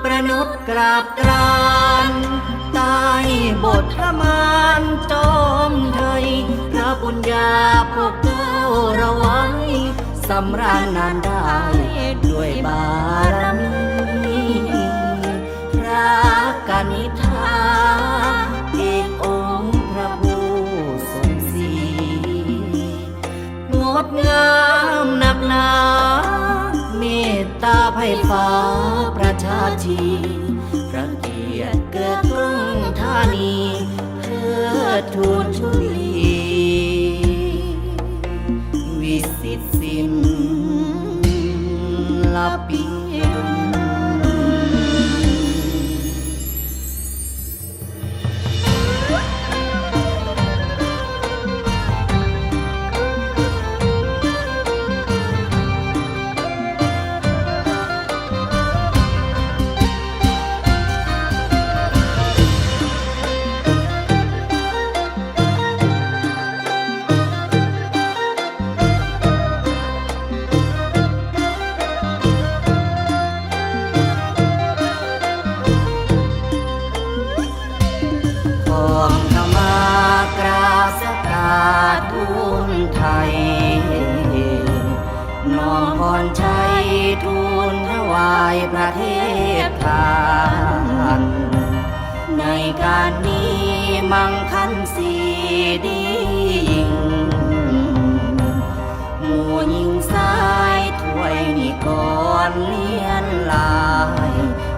ประนดกราบกรานใต้บทพระมารจอมไทยพระบุญญาพวกเก้าเราไว้สำราญนานได้ด้วยบารมีพระกนิษฐาเอกองค์พระผู้ทรงศรีงดงามหนักหนาเมตตาไพฟ้าประชาชีพระเกียรติเกิดกรุงธานีเพื่อทูลชุลีวิสิตสินลปินน้อมพรชัยทูลถวายประเทศทานในการนี้มั่งคั่งสีดียิ่งหมู่หญิงสายถวยนิกรเลี้ยนลาย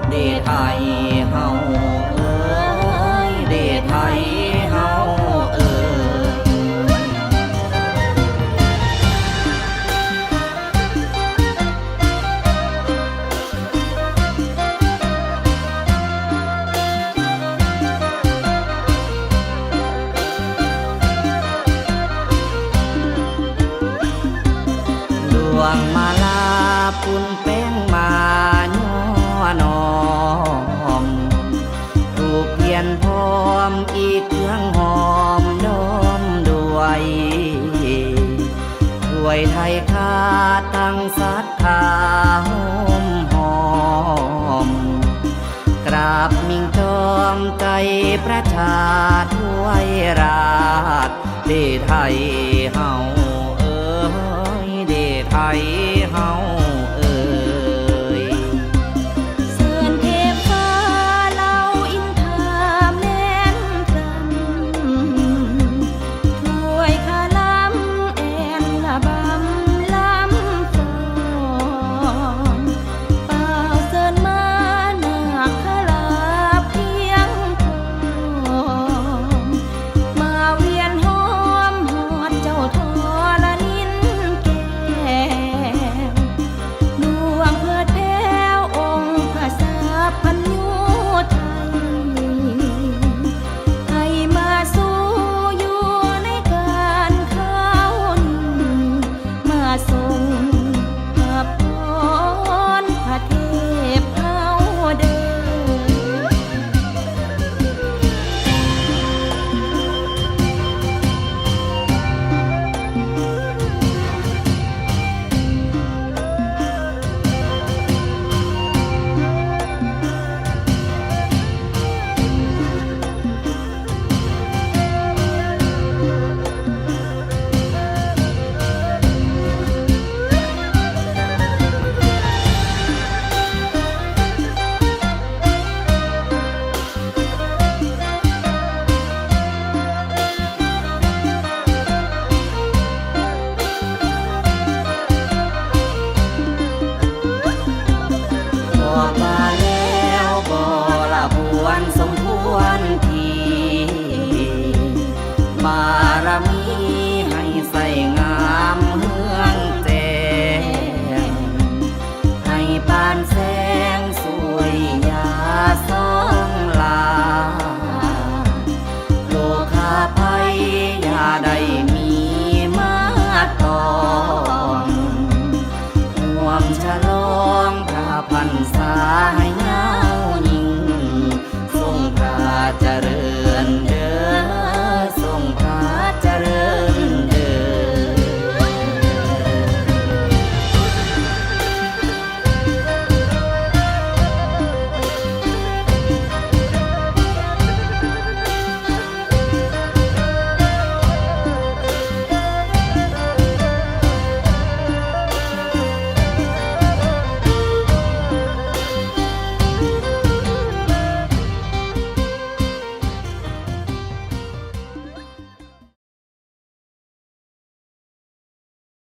เดชไทยเฮาเอ้ยเดชไทยเฮาดวงมาลาปุนแป้งมาย่อนอมถูกเพียนพร้อมอีกเครื่องหอมน้อมด้วยด้วยไทยคาตั้งศรัทธาหอมหอมกราบมิ่งจอมใจประชาถ้วยราชเดชไทยเฮาไทยเฮาเอ่ยเสื่อนเทพฟ้าเล่าอินทาแม่นกำถ้วยคาล้ำแอนละบำล้ำฟองเป่าเสินมาหนักขลาเพียงทองมาเวียนหอมหอดเจ้าทอละนินดวงเพื่อแพ้วองค์พระสาพันยุไทยให้มาสู่อยู่ในการเข้ามาทรงพระพรพระเทพเฮาเด้อบอกมาแล้วบ่ละบวนสมควรทีมา